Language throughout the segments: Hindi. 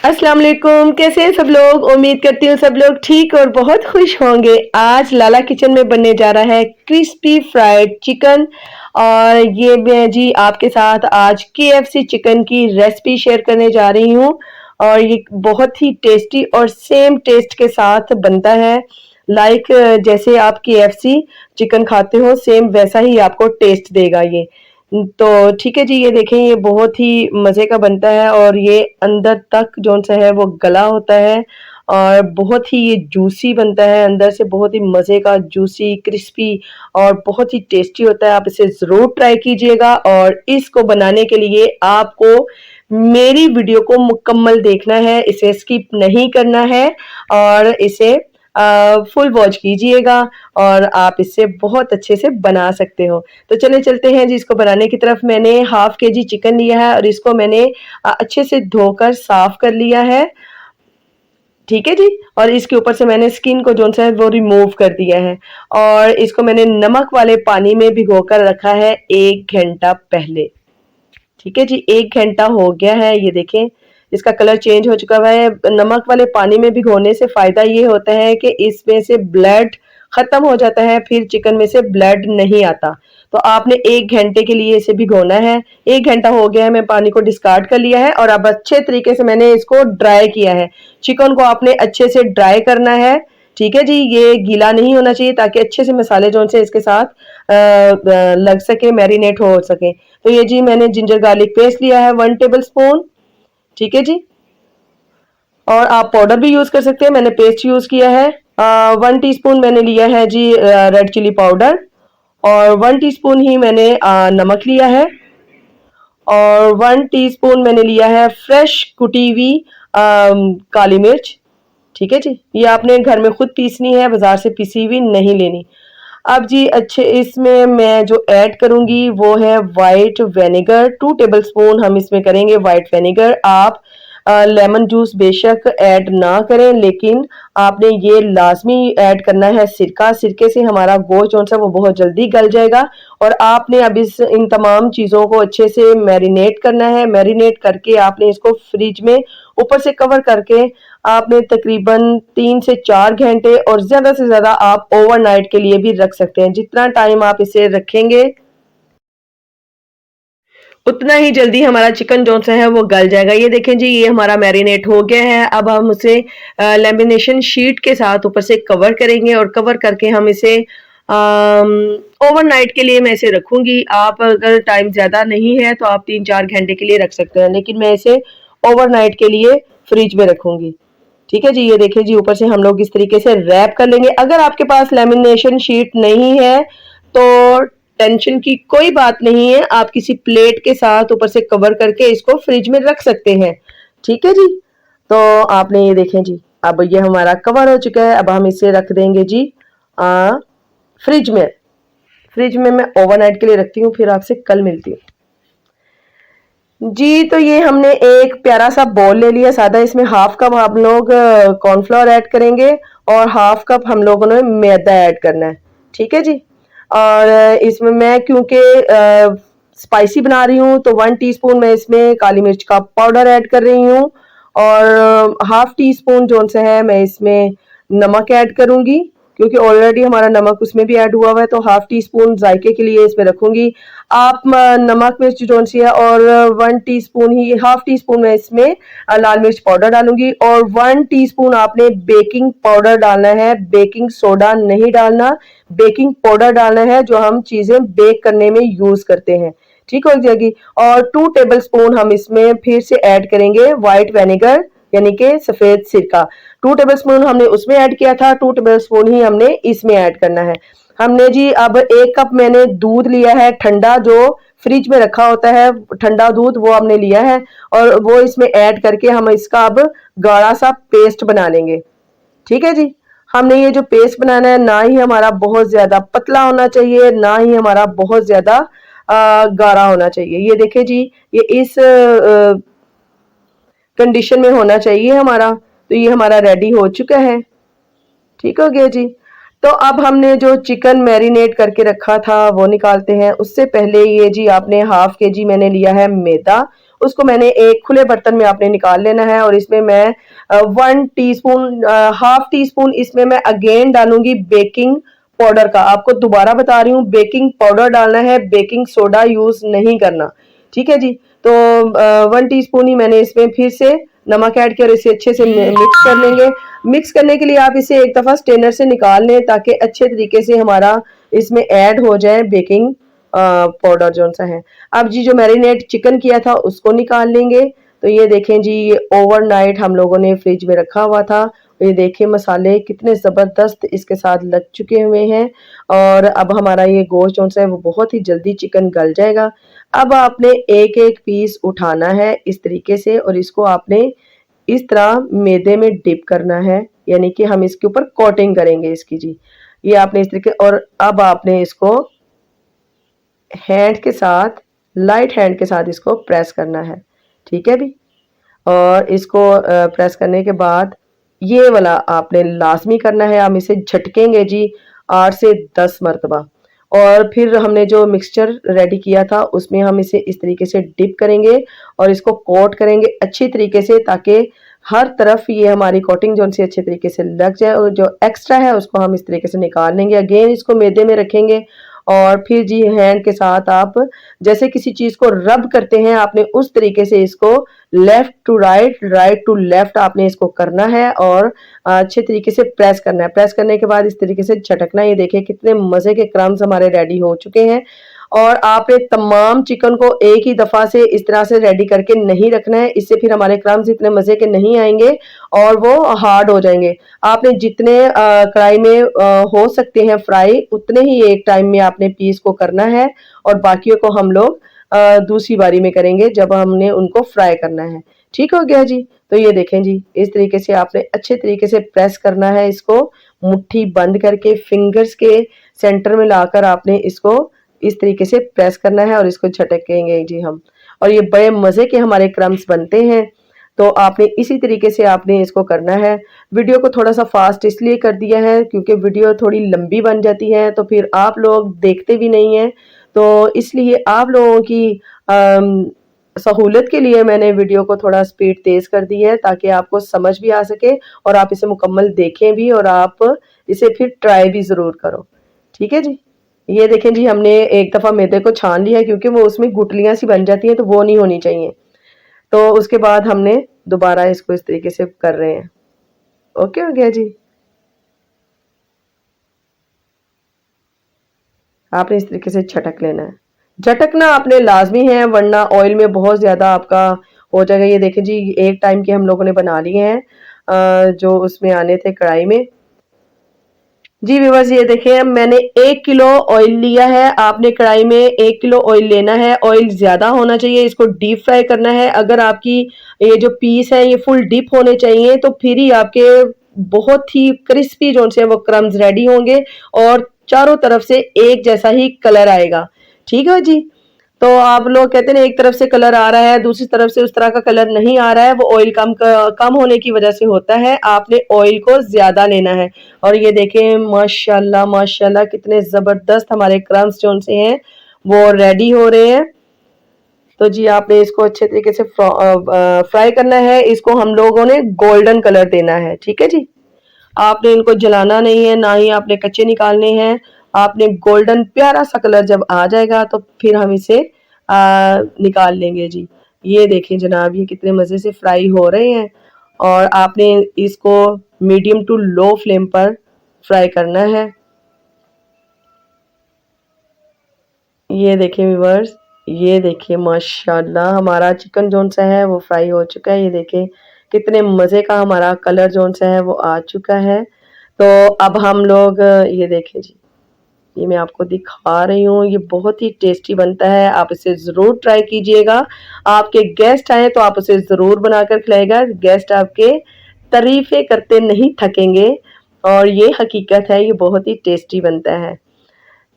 अस्सलाम वालेकुम। कैसे हैं सब लोग? उम्मीद करती हूँ सब लोग ठीक और बहुत खुश होंगे। आज लाला किचन में बनने जा रहा है क्रिस्पी फ्राइड चिकन और ये मैं जी आपके साथ आज केएफसी चिकन की रेसिपी शेयर करने जा रही हूँ और ये बहुत ही टेस्टी और सेम टेस्ट के साथ बनता है। लाइक जैसे आप केएफसी चिकन खाते हो सेम वैसा ही आपको टेस्ट देगा ये। तो ठीक है जी, ये देखें ये बहुत ही मज़े का बनता है और ये अंदर तक जौन-सा है वो गला होता है और बहुत ही ये जूसी बनता है, अंदर से बहुत ही मज़े का जूसी, क्रिस्पी और बहुत ही टेस्टी होता है। आप इसे ज़रूर ट्राई कीजिएगा और इसको बनाने के लिए आपको मेरी वीडियो को मुकम्मल देखना है, इसे स्किप नहीं करना है और इसे फुल वॉच कीजिएगा और आप इससे बहुत अच्छे से बना सकते हो। तो चलिए चलते हैं जी इसको बनाने की तरफ। मैंने हाफ केजी चिकन लिया है और इसको मैंने अच्छे से धोकर साफ कर लिया है। ठीक है जी, और इसके ऊपर से मैंने स्किन को जो है वो रिमूव कर दिया है और इसको मैंने नमक वाले पानी में भिगोकर रखा है 1 घंटा पहले। ठीक है जी, 1 घंटा हो गया है, ये देखें इसका कलर चेंज हो चुका है। नमक वाले पानी में भिगोने से फ़ायदा ये होता है कि इसमें से ब्लड ख़त्म हो जाता है, फिर चिकन में से ब्लड नहीं आता। तो आपने 1 घंटे के लिए इसे भिगोना है। 1 घंटा हो गया है, मैं पानी को डिस्कार्ड कर लिया है और अब अच्छे तरीके से मैंने इसको ड्राई किया है। चिकन को आपने अच्छे से ड्राई करना है। ठीक है जी, ये गीला नहीं होना चाहिए ताकि अच्छे से मसाले जो से इसके साथ लग सके, मैरिनेट हो सके। तो ये जी मैंने जिंजर गार्लिक पेस्ट लिया है 1 टेबल स्पून। ठीक है जी, और आप पाउडर भी यूज कर सकते हैं, मैंने पेस्ट यूज किया है। 1 टीस्पून मैंने लिया है जी रेड चिली पाउडर और 1 टीस्पून ही मैंने नमक लिया है और 1 टीस्पून मैंने लिया है फ्रेश कुटी हुई काली मिर्च। ठीक है जी, ये आपने घर में खुद पीसनी है, बाजार से पिसी हुई नहीं लेनी। अब जी अच्छे इसमें मैं जो ऐड करूंगी वो है वाइट विनेगर। 2 टेबल स्पून हम इसमें करेंगे वाइट विनेगर। आप लेमन जूस बेशक ऐड ना करें, लेकिन आपने ये लाजमी ऐड करना है सिरका। सिरके से हमारा गोश्त जो सा वो बहुत जल्दी गल जाएगा और आपने अब इन तमाम चीज़ों को अच्छे से मैरिनेट करना है। मैरिनेट करके आपने इसको फ्रिज में ऊपर से कवर करके आपने तकरीबन 3 से 4 घंटे और ज़्यादा से ज़्यादा आप ओवरनाइट के लिए भी रख सकते हैं। जितना टाइम आप इसे रखेंगे उतना ही जल्दी हमारा चिकन जो सा है वो गल जाएगा। ये देखें जी, ये हमारा मैरिनेट हो गया है। अब हम उसे लेमिनेशन शीट के साथ ऊपर से कवर करेंगे और कवर करके हम इसे ओवरनाइट के लिए मैं इसे रखूंगी। आप अगर टाइम ज़्यादा नहीं है तो आप 3-4 घंटे के लिए रख सकते हैं, लेकिन मैं इसे ओवरनाइट के लिए फ्रिज में रखूंगी। ठीक है जी, ये देखिए जी ऊपर से हम लोग इस तरीके से रैप कर लेंगे। अगर आपके पास लेमिनेशन शीट नहीं है तो टेंशन की कोई बात नहीं है, आप किसी प्लेट के साथ ऊपर से कवर करके इसको फ्रिज में रख सकते हैं। ठीक है जी, तो आपने ये देखें जी, अब ये हमारा कवर हो चुका है। अब हम इसे रख देंगे जी फ्रिज में। फ्रिज में मैं ओवरनाइट के लिए रखती हूँ, फिर आपसे कल मिलती हूँ जी। तो ये हमने एक प्यारा सा बॉल ले लिया सादा, इसमें हाफ कप हम लोग कॉर्नफ्लोर ऐड करेंगे और हाफ कप हम लोगों ने मैदा ऐड करना है। ठीक है जी, और इसमें मैं क्योंकि स्पाइसी बना रही हूँ तो 1 टीस्पून मैं इसमें काली मिर्च का पाउडर ऐड कर रही हूँ और हाफ टी स्पून जो सा है मैं इसमें नमक ऐड करूंगी, क्योंकि ऑलरेडी हमारा नमक उसमें भी ऐड हुआ हुआ है, तो हाफ टी स्पून जायके के लिए इसमें रखूंगी। आप नमक मिर्च जो सी है और 1 टीस्पून ही हाफ टी स्पून मैं इसमें लाल मिर्च पाउडर डालूंगी और 1 टीस्पून आपने बेकिंग पाउडर डालना है, बेकिंग सोडा नहीं डालना, बेकिंग पाउडर डालना है जो हम चीजें बेक करने में यूज करते हैं। ठीक हो जाएगी। और 2 टेबल स्पून हम इसमें फिर से ऐड करेंगे वाइट विनेगर यानी कि सफेद सिरका। 2 टेबल स्पून हमने उसमें ऐड किया था, 2 टेबल स्पून ही हमने इसमें ऐड करना है। हमने जी अब 1 कप मैंने दूध लिया है ठंडा, जो फ्रिज में रखा होता है ठंडा दूध, वो हमने लिया है और वो इसमें ऐड करके हम इसका अब गाढ़ा सा पेस्ट बना लेंगे। ठीक है जी, हमने ये जो पेस्ट बनाना है ना ही हमारा बहुत ज्यादा पतला होना चाहिए, ना ही हमारा बहुत ज्यादा गाढ़ा होना चाहिए। ये देखिए जी, ये इस कंडीशन में होना चाहिए हमारा। तो ये हमारा रेडी हो चुका है। ठीक हो गया जी। तो अब हमने जो चिकन मैरिनेट करके रखा था वो निकालते हैं। उससे पहले ये जी आपने हाफ केजी मैंने लिया है मैदा उसको मैंने एक खुले बर्तन में आपने निकाल लेना है और इसमें मैं 1 टीस्पून, हाफ टी स्पून इसमें मैं अगेन डालूंगी बेकिंग पाउडर का। आपको दोबारा बता रही हूँ, बेकिंग पाउडर डालना है, बेकिंग सोडा यूज नहीं करना, ठीक है जी। तो 1 टीस्पून ही मैंने इसमें फिर से नमक ऐड किया और इसे अच्छे से मिक्स कर लेंगे। मिक्स करने के लिए आप इसे एक दफा स्ट्रेनर से निकाल लें ताकि अच्छे तरीके से हमारा इसमें ऐड हो जाए बेकिंग पाउडर जो सा है। अब जी जो मैरिनेट चिकन किया था उसको निकाल लेंगे। तो ये देखें जी, ये ओवरनाइट हम लोगों ने फ्रिज में रखा हुआ था। ये देखें मसाले कितने ज़बरदस्त इसके साथ लग चुके हुए हैं और अब हमारा ये गोश्त जो है वो बहुत ही जल्दी चिकन गल जाएगा। अब आपने एक एक पीस उठाना है इस तरीके से और इसको आपने इस तरह मैदे में डिप करना है, यानी कि हम इसके ऊपर कोटिंग करेंगे इसकी जी। ये आपने इस तरीके, और अब आपने इसको हैंड के साथ, लाइट हैंड के साथ इसको प्रेस करना है, ठीक है भी। और इसको प्रेस करने के बाद ये वाला आपने लाजमी करना है, हम इसे झटकेंगे जी 8 से 10 मरतबा। और फिर हमने जो मिक्सचर रेडी किया था उसमें हम इसे इस तरीके से डिप करेंगे और इसको कोट करेंगे अच्छी तरीके से ताकि हर तरफ ये हमारी कोटिंग जो अच्छे तरीके से लग जाए और जो एक्स्ट्रा है उसको हम इस तरीके से निकाल लेंगे। अगेन इसको मैदे में रखेंगे और फिर जी हैंड के साथ आप जैसे किसी चीज को रब करते हैं, आपने उस तरीके से इसको left to right, right to left आपने इसको करना है और अच्छे तरीके से प्रेस करना है। प्रेस करने के बाद इस तरीके से झटकना। ये देखिए कितने मजे के क्रम्स हमारे रेडी हो चुके हैं। और आपने तमाम चिकन को एक ही दफा से इस तरह से रेडी करके नहीं रखना है, इससे फिर हमारे क्रम्स इतने मजे के नहीं आएंगे और वो हार्ड हो जाएंगे। आपने जितने कढ़ाई में हो सकते हैं फ्राई, उतने ही एक टाइम में आपने पीस को करना है और बाकियों को हम लोग दूसरी बारी में करेंगे जब हमने उनको फ्राई करना है। ठीक हो गया जी। तो ये देखें जी, इस तरीके से आपने अच्छे तरीके से प्रेस करना है इसको, मुट्ठी बंद करके फिंगर्स के सेंटर में लाकर आपने इसको इस तरीके से प्रेस करना है और इसको झटकेंगे जी हम। और ये बड़े मजे के हमारे क्रम्स बनते हैं। तो आपने इसी तरीके से आपने इसको करना है। वीडियो को थोड़ा सा फास्ट इसलिए कर दिया है क्योंकि वीडियो थोड़ी लंबी बन जाती है तो फिर आप लोग देखते भी नहीं हैं, तो इसलिए आप लोगों की सहूलत के लिए मैंने वीडियो को थोड़ा स्पीड तेज कर दी है ताकि आपको समझ भी आ सके और आप इसे मुकम्मल देखें भी और आप इसे फिर ट्राई भी ज़रूर करो। ठीक है जी। ये देखें जी, हमने एक दफ़ा मैदे को छान लिया क्योंकि वो उसमें गुठलियाँ सी बन जाती हैं तो वो नहीं होनी चाहिए। तो उसके बाद हमने दोबारा इसको इस तरीके से कर रहे हैं। ओके हो गया जी। आपने इस तरीके से झटक लेना है। झटकना आपने लाजमी है वरना ऑयल में बहुत ज़्यादा आपका हो जाएगा। ये देखें जी, एक टाइम के हम लोगों ने बना लिए हैं जो उसमें आने थे कढ़ाई में। जी व्यूअर्स, ये देखिए मैंने 1 किलो ऑयल लिया है। आपने कढ़ाई में 1 किलो ऑयल लेना है। ऑयल ज़्यादा होना चाहिए, इसको डीप फ्राई करना है। अगर आपकी ये जो पीस है ये फुल डीप होने चाहिए तो फिर ही आपके बहुत ही क्रिस्पी जो से वो क्रम्स रेडी होंगे और चारों तरफ से एक जैसा ही कलर आएगा। ठीक है जी। तो आप लोग कहते हैं एक तरफ से कलर आ रहा है, दूसरी तरफ से उस तरह का कलर नहीं आ रहा है, वो ऑयल कम होने की वजह से होता है। आपने ऑयल को ज्यादा लेना है। और ये देखें माशाल्लाह माशाल्लाह कितने जबरदस्त हमारे क्रम्स जो से हैं वो रेडी हो रहे हैं। तो जी आपने इसको अच्छे तरीके से फ्राई करना है। इसको हम लोगों ने गोल्डन कलर देना है। ठीक है जी। आपने इनको जलाना नहीं है, ना ही आपने कच्चे निकालने हैं। आपने गोल्डन प्यारा सा कलर जब आ जाएगा तो फिर हम इसे निकाल लेंगे जी। ये देखें जनाब, ये कितने मज़े से फ्राई हो रहे हैं और आपने इसको मीडियम टू लो फ्लेम पर फ्राई करना है। ये देखें व्यूअर्स, ये देखिए माशाल्लाह हमारा चिकन जोन सा है वो फ्राई हो चुका है। ये देखें कितने मज़े का हमारा कलर जोन सा है वो आ चुका है। तो अब हम लोग ये देखें जी, ये मैं आपको दिखा रही हूँ, ये बहुत ही टेस्टी बनता है। आप इसे ज़रूर ट्राई कीजिएगा। आपके गेस्ट आए तो आप उसे ज़रूर बनाकर खिलाएगा। गेस्ट आपके तारीफ़ें करते नहीं थकेंगे और ये हकीकत है, ये बहुत ही टेस्टी बनता है।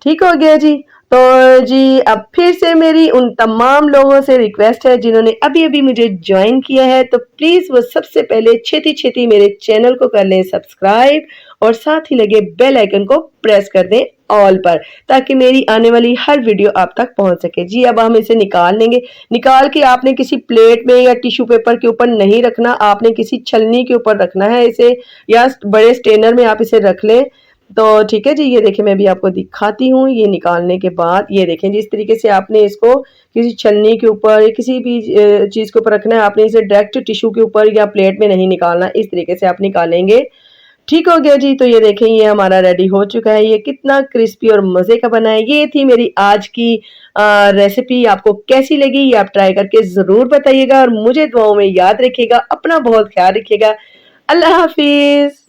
ठीक हो गया जी। तो जी अब फिर से मेरी उन तमाम लोगों से रिक्वेस्ट है जिन्होंने अभी-अभी मुझे जॉइन किया है, तो प्लीज़ वो सबसे पहले छेती-छेती मेरे चैनल को कर लें सब्सक्राइब और साथ ही लगे बेल आइकन को प्रेस कर दें ऑल पर, ताकि मेरी आने वाली हर वीडियो आप तक पहुंच सके। जी अब हम इसे निकाल लेंगे। निकाल के आपने किसी प्लेट में या टिश्यू पेपर के ऊपर नहीं रखना, आपने किसी छलनी के ऊपर रखना है इसे, या बड़े स्ट्रेनर में आप इसे रख लें। तो ठीक है जी, ये देखिए मैं भी आपको दिखाती हूँ। ये निकालने के बाद ये देखें जी, इस तरीके से आपने इसको किसी छलनी के ऊपर या किसी भी चीज़ के ऊपर रखना है। आपने इसे डायरेक्ट टिश्यू के ऊपर या प्लेट में नहीं निकालना, इस तरीके से आप निकालेंगे। ठीक हो गया जी, तो ये देखें ये हमारा रेडी हो चुका है। ये कितना क्रिस्पी और मज़े का बना है। ये थी मेरी आज की रेसिपी। आपको कैसी लगी ये आप ट्राई करके ज़रूर बताइएगा और मुझे दुआओं में याद रखिएगा। अपना बहुत ख्याल रखिएगा। अल्लाह हाफ़िज़।